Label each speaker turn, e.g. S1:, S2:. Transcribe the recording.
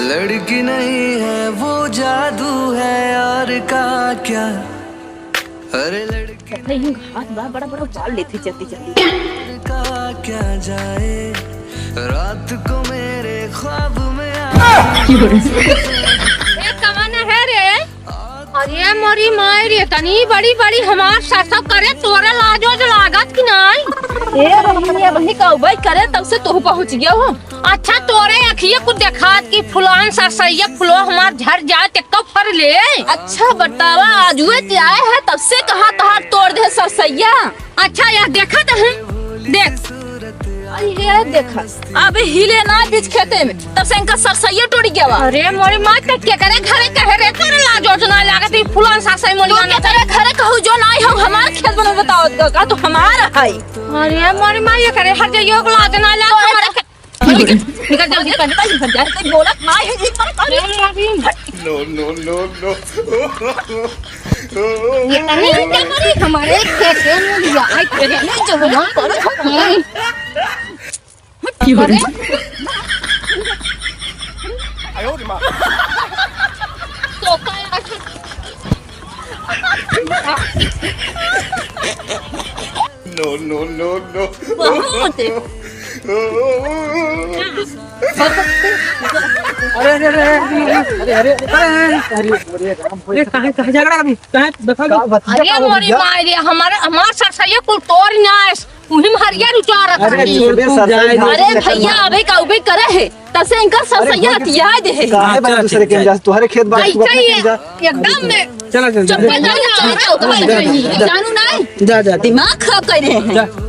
S1: लड़की नहीं है वो जादू है और का क्या। अरे लड़की
S2: नहीं हाथ बड़ा बड़ा बड़ा उछाल लेती जल्दी जल्दी
S1: का क्या जाए, रात को मेरे ख्वाब में
S3: कमाना है रे। अरे मोरी माई रे तनी बड़ी बड़ी हमार सासा करे तोरा लाजो लागत कि नहीं।
S2: ए बहनिया बहनी का उबाई करे तब से तू पहुंच गया हो।
S3: अच्छा तोरे अखिए कुछ देखात कि फुलान सरसैया फुलो हमार झड़ जाए ते कब फर ले।
S2: अच्छा बतावा आजुए ते आए है तब से कहा तहार तोड़ दे सरसैया।
S3: अच्छा यार देखा तो देख
S2: ये देखा अबे हिले ना बीच खेते में तब से इनका सरसैया टूट गया वा।
S3: अरे मोरी माँ क्या करे घरे कहे रे तोरे लाजो जना लागत ई फुलान सरसै मोलिया
S2: तो तेरे घरे कहू जो ना हो हमार खेत में बताओ का तो हमारा है।
S3: अरे मोरी माँ ये करे हर जइयो लाज ना लाग हमारे
S2: निकल जल्दी कर जाए बोला ना है
S4: No, no, no, no.
S3: ये नहीं क्या करी हमारे खेत में लिया आई तेरे नहीं जो हम करो
S2: अरे
S3: तो का
S4: No, no, no, no.
S2: बहुत
S3: अरे मोरी माई रे हमार सरसैया कुल तोड़ ना उही हरिया रुचार
S2: अरे भैया अबे का उबे करे है तसे इनका सरसैया याद है
S5: काहे बना दूसरे के जा तुम्हारे खेत बात तू अपने जा
S3: एकदम में
S5: चला चल
S3: चुप कर जा जानू नहीं
S5: जा
S2: दिमाग खराब कर रहे हैं।